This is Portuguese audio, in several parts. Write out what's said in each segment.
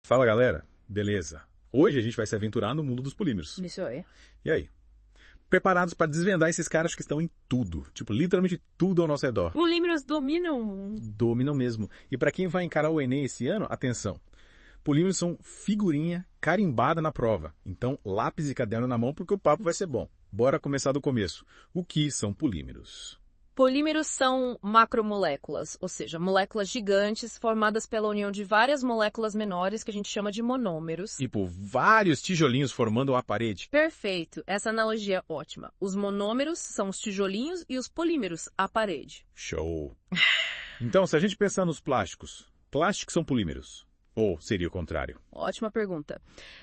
Fala galera, beleza? Hoje a gente vai se aventurar no mundo dos polímeros. Isso aí. E aí? Preparados para desvendar esses caras que estão em tudo, tipo, literalmente tudo ao nosso redor. Polímeros dominam o mundo. Dominam mesmo. E para quem vai encarar o Enem esse ano, atenção. Polímeros são figurinha carimbada na prova. Então, lápis e caderno na mão porque o papo vai ser bom. Bora começar do começo. O que são polímeros? Polímeros são macromoléculas, ou seja, moléculas gigantes formadas pela união de várias moléculas menores que a gente chama de monômeros. Tipo, vários tijolinhos formando uma parede. Perfeito, essa analogia é ótima. Os monômeros são os tijolinhos e os polímeros, a parede. Show! Então, se a gente pensar nos plásticos são polímeros. Ou seria o contrário? Ótima pergunta.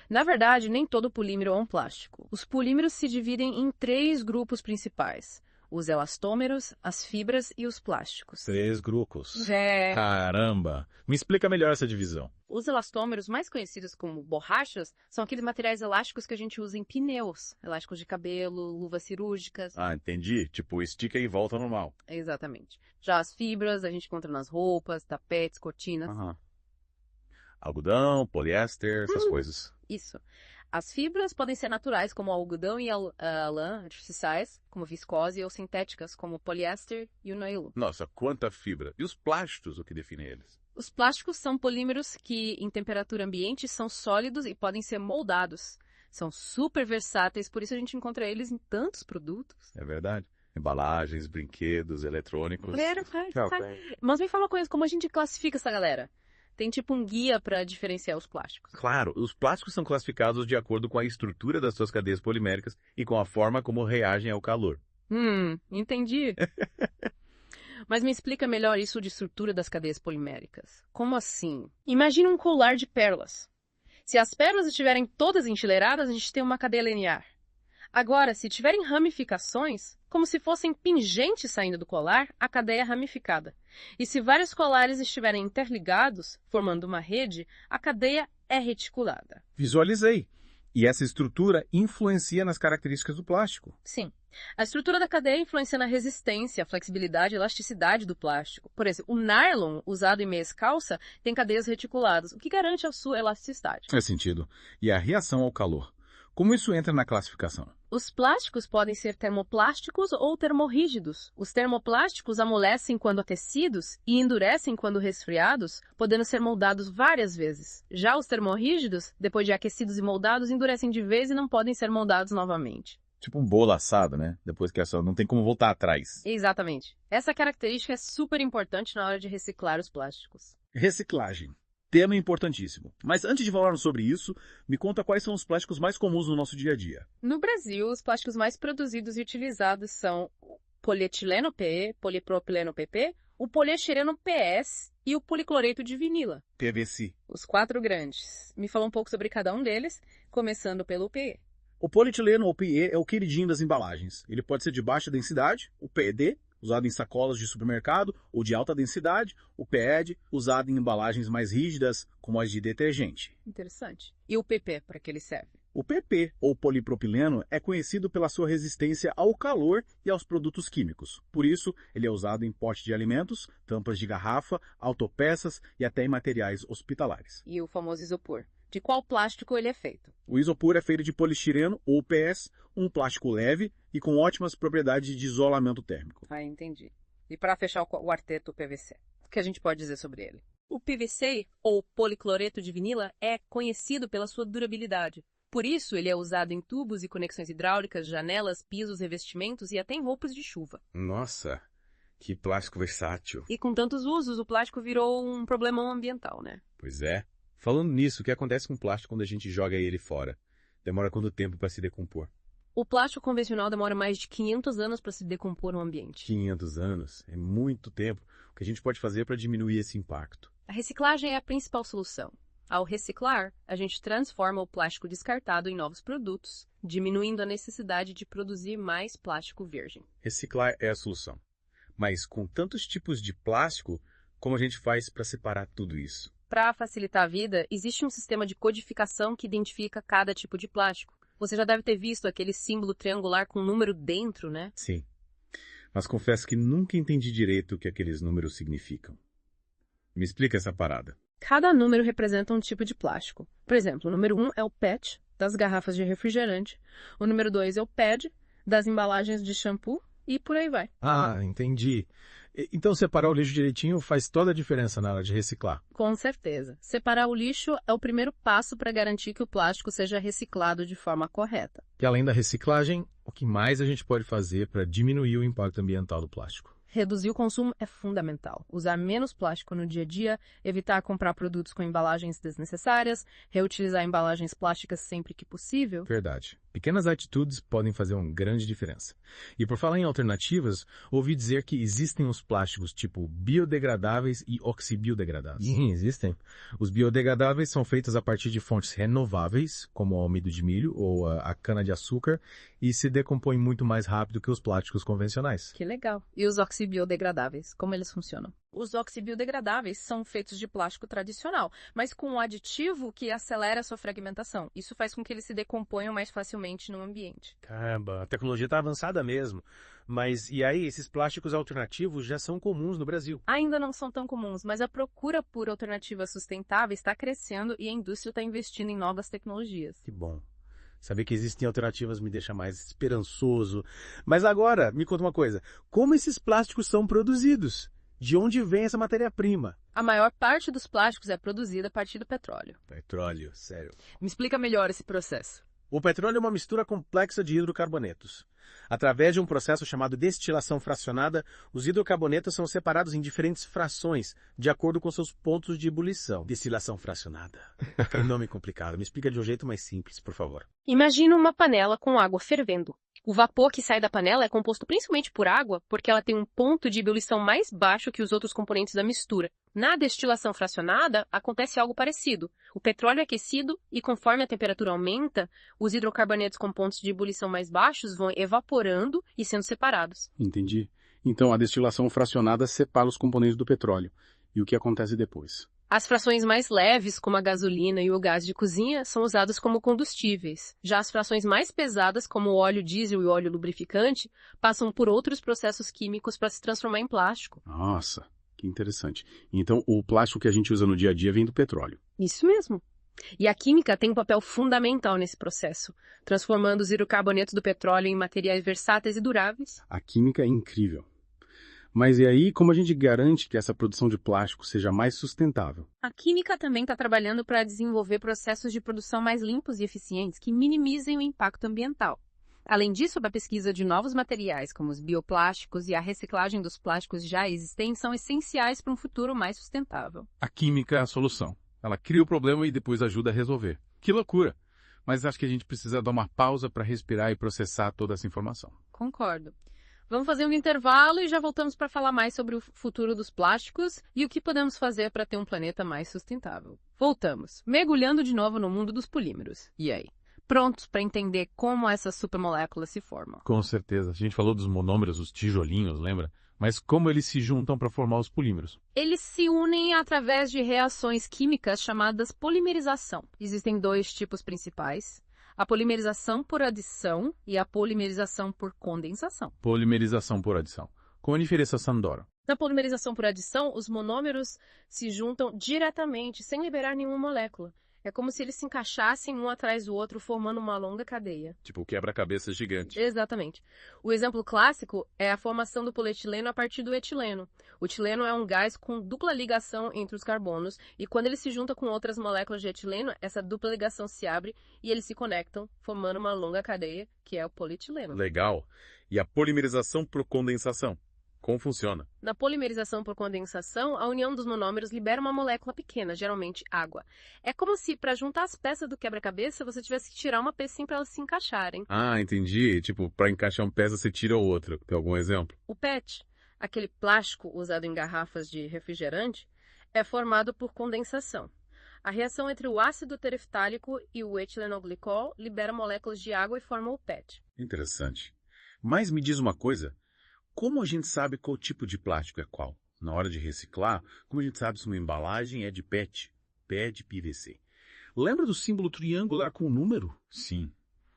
Na verdade, nem todo polímero é um plástico. Os polímeros se dividem em 3 grupos principais: os elastômeros, as fibras e os plásticos. 3 grupos. É. Caramba! Me explica melhor essa divisão. Os elastômeros, mais conhecidos como borrachas, são aqueles materiais elásticos que a gente usa em pneus, elásticos de cabelo, luvas cirúrgicas. Ah, entendi. Tipo, estica e volta ao normal. Exatamente. Já as fibras a gente encontra nas roupas, tapetes, cortinas. Aham. Algodão, poliéster, essas coisas. Isso. As fibras podem ser naturais, como o algodão e a lã, artificiais, como viscose, ou sintéticas, como o poliéster e o nylon. Nossa, quanta fibra. E os plásticos, o que define eles? Os plásticos são polímeros que, em temperatura ambiente, são sólidos e podem ser moldados. São super versáteis, por isso a gente encontra eles em tantos produtos. É verdade. Embalagens, brinquedos, eletrônicos. Mas me fala uma coisa, como a gente classifica essa galera? Tem tipo um guia para diferenciar os plásticos. Claro, os plásticos são classificados de acordo com a estrutura das suas cadeias poliméricas e com a forma como reagem ao calor. Entendi. Mas me explica melhor isso de estrutura das cadeias poliméricas. Como assim? Imagina um colar de pérolas. Se as pérolas estiverem todas enfileiradas, a gente tem uma cadeia linear. Agora, se tiverem ramificações, como se fossem pingentes saindo do colar, a cadeia é ramificada. E se vários colares estiverem interligados, formando uma rede, a cadeia é reticulada. Visualizei. E essa estrutura influencia nas características do plástico. Sim. A estrutura da cadeia influencia na resistência, a flexibilidade e elasticidade do plástico. Por exemplo, o nylon usado em meias calça tem cadeias reticuladas, o que garante a sua elasticidade. Faz sentido. E a reação ao calor. Como isso entra na classificação? Os plásticos podem ser termoplásticos ou termorrígidos. Os termoplásticos amolecem quando aquecidos e endurecem quando resfriados, podendo ser moldados várias vezes. Já os termorrígidos, depois de aquecidos e moldados, endurecem de vez e não podem ser moldados novamente. Tipo um bolo assado, né? Depois que é só, não tem como voltar atrás. Exatamente. Essa característica é super importante na hora de reciclar os plásticos. Reciclagem. Tema importantíssimo. Mas antes de falarmos sobre isso, me conta quais são os plásticos mais comuns no nosso dia a dia. No Brasil, os plásticos mais produzidos e utilizados são o polietileno PE, polipropileno PP, o poliestireno PS e o policloreto de vinila. PVC. Os 4 grandes. Me fala um pouco sobre cada um deles, começando pelo PE. O polietileno ou PE é o queridinho das embalagens. Ele pode ser de baixa densidade, o PED, usado em sacolas de supermercado, ou de alta densidade, o PED, usado em embalagens mais rígidas, como as de detergente. Interessante. E o PP, para que ele serve? O PP, ou polipropileno, é conhecido pela sua resistência ao calor e aos produtos químicos. Por isso, ele é usado em pote de alimentos, tampas de garrafa, autopeças e até em materiais hospitalares. E o famoso isopor. De qual plástico ele é feito? O isopor é feito de polistireno, ou PS, um plástico leve e com ótimas propriedades de isolamento térmico. Ah, entendi. E para fechar o quarteto PVC, o que a gente pode dizer sobre ele? O PVC, ou policloreto de vinila, é conhecido pela sua durabilidade. Por isso, ele é usado em tubos e conexões hidráulicas, janelas, pisos, revestimentos e até em roupas de chuva. Nossa, que plástico versátil. E com tantos usos, o plástico virou um problemão ambiental, né? Pois é. Falando nisso, o que acontece com o plástico quando a gente joga ele fora? Demora quanto tempo para se decompor? O plástico convencional demora mais de 500 anos para se decompor no ambiente. 500 anos? É muito tempo. O que a gente pode fazer para diminuir esse impacto? A reciclagem é a principal solução. Ao reciclar, a gente transforma o plástico descartado em novos produtos, diminuindo a necessidade de produzir mais plástico virgem. Reciclar é a solução. Mas com tantos tipos de plástico, como a gente faz para separar tudo isso? Para facilitar a vida, existe um sistema de codificação que identifica cada tipo de plástico. Você já deve ter visto aquele símbolo triangular com um número dentro, né? Sim. Mas confesso que nunca entendi direito o que aqueles números significam. Me explica essa parada. Cada número representa um tipo de plástico. Por exemplo, o número 1 é o PET, das garrafas de refrigerante. O número 2 é o PED, das embalagens de shampoo, e por aí vai. Ah, entendi. Então, separar o lixo direitinho faz toda a diferença na hora de reciclar. Com certeza. Separar o lixo é o primeiro passo para garantir que o plástico seja reciclado de forma correta. E além da reciclagem, o que mais a gente pode fazer para diminuir o impacto ambiental do plástico? Reduzir o consumo é fundamental. Usar menos plástico no dia a dia, evitar comprar produtos com embalagens desnecessárias, reutilizar embalagens plásticas sempre que possível. Verdade. Pequenas atitudes podem fazer uma grande diferença. E por falar em alternativas, ouvi dizer que existem os plásticos tipo biodegradáveis e oxibiodegradáveis. Sim, existem. Os biodegradáveis são feitos a partir de fontes renováveis, como o amido de milho ou a cana-de-açúcar, e se decompõem muito mais rápido que os plásticos convencionais. Que legal. E os oxibiodegradáveis, como eles funcionam? Os oxibiodegradáveis são feitos de plástico tradicional, mas com um aditivo que acelera a sua fragmentação. Isso faz com que eles se decomponham mais facilmente no ambiente. Caramba, a tecnologia está avançada mesmo. Mas e aí, esses plásticos alternativos já são comuns no Brasil? Ainda não são tão comuns, mas a procura por alternativas sustentáveis está crescendo e a indústria está investindo em novas tecnologias. Que bom. Saber que existem alternativas me deixa mais esperançoso. Mas agora, me conta uma coisa. Como esses plásticos são produzidos? De onde vem essa matéria-prima? A maior parte dos plásticos é produzida a partir do petróleo. Petróleo, sério. Me explica melhor esse processo. O petróleo é uma mistura complexa de hidrocarbonetos. Através de um processo chamado destilação fracionada, os hidrocarbonetos são separados em diferentes frações, de acordo com seus pontos de ebulição. Destilação fracionada. Tem nome complicado. Me explica de um jeito mais simples, por favor. Imagina uma panela com água fervendo. O vapor que sai da panela é composto principalmente por água, porque ela tem um ponto de ebulição mais baixo que os outros componentes da mistura. Na destilação fracionada, acontece algo parecido. O petróleo é aquecido e, conforme a temperatura aumenta, os hidrocarbonetos com pontos de ebulição mais baixos vão evaporando e sendo separados. Entendi. Então, a destilação fracionada separa os componentes do petróleo. E o que acontece depois? As frações mais leves, como a gasolina e o gás de cozinha, são usadas como combustíveis. Já as frações mais pesadas, como o óleo diesel e o óleo lubrificante, passam por outros processos químicos para se transformar em plástico. Nossa, que interessante. Então, o plástico que a gente usa no dia a dia vem do petróleo. Isso mesmo. E a química tem um papel fundamental nesse processo, transformando os hidrocarbonetos do petróleo em materiais versáteis e duráveis. A química é incrível. Mas e aí, como a gente garante que essa produção de plástico seja mais sustentável? A química também está trabalhando para desenvolver processos de produção mais limpos e eficientes que minimizem o impacto ambiental. Além disso, a pesquisa de novos materiais, como os bioplásticos e a reciclagem dos plásticos já existentes, são essenciais para um futuro mais sustentável. A química é a solução. Ela cria o problema e depois ajuda a resolver. Que loucura! Mas acho que a gente precisa dar uma pausa para respirar e processar toda essa informação. Concordo. Vamos fazer um intervalo e já voltamos para falar mais sobre o futuro dos plásticos e o que podemos fazer para ter um planeta mais sustentável. Voltamos, mergulhando de novo no mundo dos polímeros. E aí? Prontos para entender como essas supermoléculas se formam? Com certeza. A gente falou dos monômeros, os tijolinhos, lembra? Mas como eles se juntam para formar os polímeros? Eles se unem através de reações químicas chamadas polimerização. Existem dois tipos principais: a polimerização por adição e a polimerização por condensação. Polimerização por adição. Qual a diferença, Sandora? Na polimerização por adição, os monômeros se juntam diretamente, sem liberar nenhuma molécula. É como se eles se encaixassem um atrás do outro, formando uma longa cadeia. Tipo quebra-cabeça gigante. Exatamente. O exemplo clássico é a formação do polietileno a partir do etileno. O etileno é um gás com dupla ligação entre os carbonos, e quando ele se junta com outras moléculas de etileno, essa dupla ligação se abre e eles se conectam, formando uma longa cadeia, que é o polietileno. Legal. E a polimerização por condensação? Como funciona? Na polimerização por condensação, a união dos monômeros libera uma molécula pequena, geralmente água. É como se, para juntar as peças do quebra-cabeça, você tivesse que tirar uma pecinha para elas se encaixarem. Ah, entendi. Tipo, para encaixar uma peça, você tira o outro. Tem algum exemplo? O PET, aquele plástico usado em garrafas de refrigerante, é formado por condensação. A reação entre o ácido tereftálico e o etilenoglicol libera moléculas de água e forma o PET. Interessante. Mas me diz uma coisa. Como a gente sabe qual tipo de plástico é qual? Na hora de reciclar, como a gente sabe se uma embalagem é de PET, PET PVC? Lembra do símbolo triangular com o número? Sim.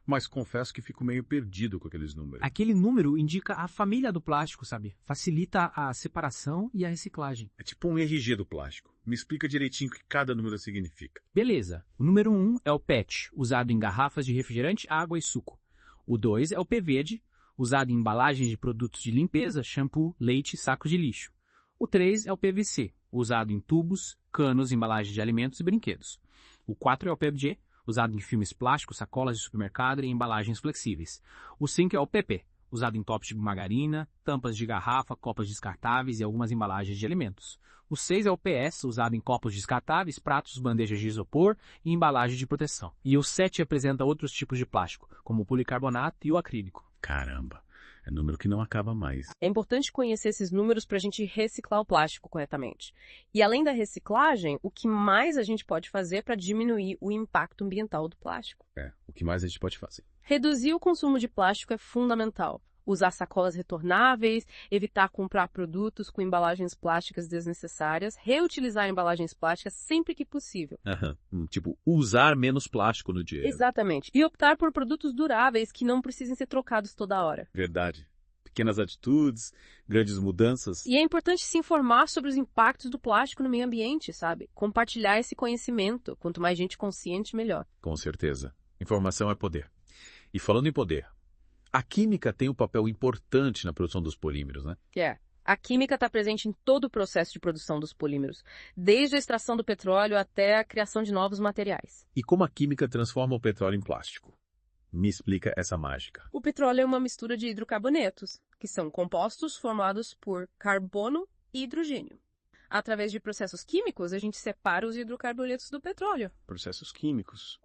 Mas confesso que fico meio perdido com aqueles números. Aquele número indica a família do plástico, sabe? Facilita a separação e a reciclagem. É tipo um RG do plástico. Me explica direitinho o que cada número significa. Beleza. O número 1 é o PET, usado em garrafas de refrigerante, água e suco. O 2 é o PVD, usado em embalagens de produtos de limpeza, shampoo, leite e sacos de lixo. O 3 é o PVC, usado em tubos, canos, embalagens de alimentos e brinquedos. O 4 é o PETG, usado em filmes plásticos, sacolas de supermercado e embalagens flexíveis. O 5 é o PP, usado em topos de margarina, tampas de garrafa, copas descartáveis e algumas embalagens de alimentos. O 6 é o PS, usado em copos descartáveis, pratos, bandejas de isopor e embalagens de proteção. E o 7 apresenta outros tipos de plástico, como o policarbonato e o acrílico. Caramba, é número que não acaba mais. É importante conhecer esses números para a gente reciclar o plástico corretamente. E além da reciclagem, o que mais a gente pode fazer para diminuir o impacto ambiental do plástico? O que mais a gente pode fazer? Reduzir o consumo de plástico é fundamental. Usar sacolas retornáveis, evitar comprar produtos com embalagens plásticas desnecessárias, reutilizar embalagens plásticas sempre que possível. Tipo, usar menos plástico no dia. Exatamente. E optar por produtos duráveis que não precisem ser trocados toda hora. Verdade. Pequenas atitudes, grandes mudanças. E é importante se informar sobre os impactos do plástico no meio ambiente, sabe? Compartilhar esse conhecimento. Quanto mais gente consciente, melhor. Com certeza. Informação é poder. E falando em poder, a química tem um papel importante na produção dos polímeros, né? A química está presente em todo o processo de produção dos polímeros, desde a extração do petróleo até a criação de novos materiais. E como a química transforma o petróleo em plástico? Me explica essa mágica. O petróleo é uma mistura de hidrocarbonetos, que são compostos formados por carbono e hidrogênio. Através de processos químicos, a gente separa os hidrocarbonetos do petróleo. Processos químicos.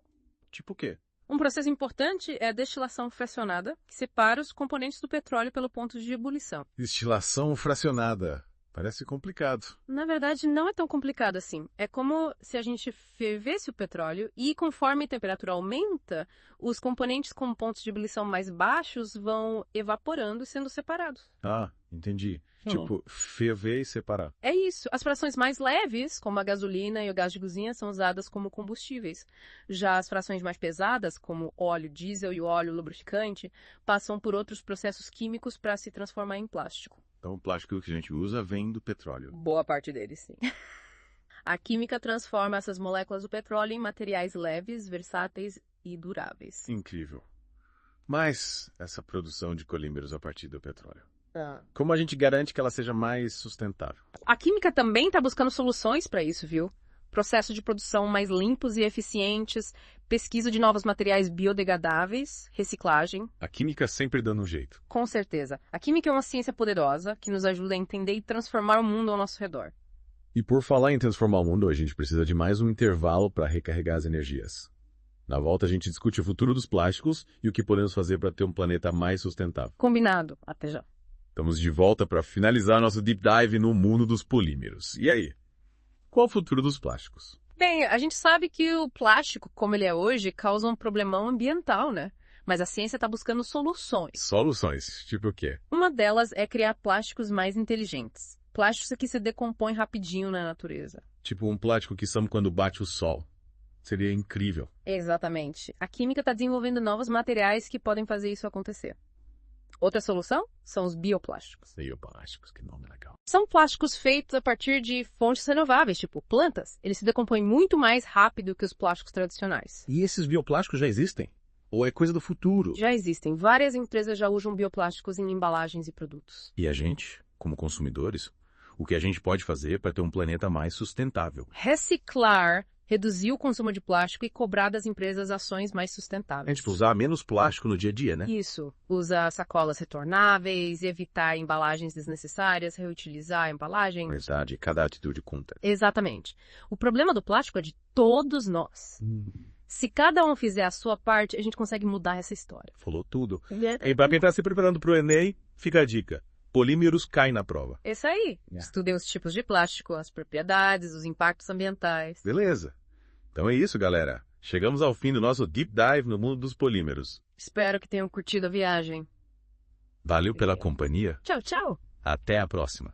Tipo o quê? Um processo importante é a destilação fracionada, que separa os componentes do petróleo pelo ponto de ebulição. Destilação fracionada. Parece complicado. Na verdade, não é tão complicado assim. É como se a gente fervesse o petróleo e, conforme a temperatura aumenta, os componentes com pontos de ebulição mais baixos vão evaporando e sendo separados. Ah, entendi. Tipo, ferver e separar. É isso. As frações mais leves, como a gasolina e o gás de cozinha, são usadas como combustíveis. Já as frações mais pesadas, como óleo diesel e o óleo lubrificante, passam por outros processos químicos para se transformar em plástico. Então o plástico que a gente usa vem do petróleo. Boa parte deles, sim. A química transforma essas moléculas do petróleo em materiais leves, versáteis e duráveis. Incrível. Mas essa produção de polímeros a partir do petróleo. Como a gente garante que ela seja mais sustentável? A química também está buscando soluções para isso, viu? Processo de produção mais limpos e eficientes, pesquisa de novos materiais biodegradáveis, reciclagem. A química sempre dando um jeito. Com certeza. A química é uma ciência poderosa que nos ajuda a entender e transformar o mundo ao nosso redor. E por falar em transformar o mundo, a gente precisa de mais um intervalo para recarregar as energias. Na volta a gente discute o futuro dos plásticos e o que podemos fazer para ter um planeta mais sustentável. Combinado. Até já. Estamos de volta para finalizar nosso deep dive no mundo dos polímeros. E aí? Qual o futuro dos plásticos? Bem, a gente sabe que o plástico, como ele é hoje, causa um problemão ambiental, né? Mas a ciência está buscando soluções. Soluções? Tipo o quê? Uma delas é criar plásticos mais inteligentes. Plásticos que se decompõem rapidinho na natureza. Tipo um plástico que some quando bate o sol. Seria incrível. Exatamente. A química está desenvolvendo novos materiais que podem fazer isso acontecer. Outra solução são os bioplásticos. Bioplásticos, que nome legal. São plásticos feitos a partir de fontes renováveis, tipo plantas. Eles se decompõem muito mais rápido que os plásticos tradicionais. E esses bioplásticos já existem? Ou é coisa do futuro? Já existem. Várias empresas já usam bioplásticos em embalagens e produtos. E a gente, como consumidores, o que a gente pode fazer para ter um planeta mais sustentável? Reciclar, reduzir o consumo de plástico e cobrar das empresas ações mais sustentáveis. Tipo, usar menos plástico no dia a dia, né? Isso. Usa sacolas retornáveis, evitar embalagens desnecessárias, reutilizar embalagens. Verdade, cada atitude conta. Exatamente. O problema do plástico é de todos nós. Se cada um fizer a sua parte, a gente consegue mudar essa história. Falou tudo. E para quem está se preparando para o Enem, fica a dica. Polímeros caem na prova. Isso aí. Estudem os tipos de plástico, as propriedades, os impactos ambientais. Beleza. Então é isso, galera. Chegamos ao fim do nosso Deep Dive no mundo dos polímeros. Espero que tenham curtido a viagem. Valeu pela companhia. Tchau, tchau. Até a próxima.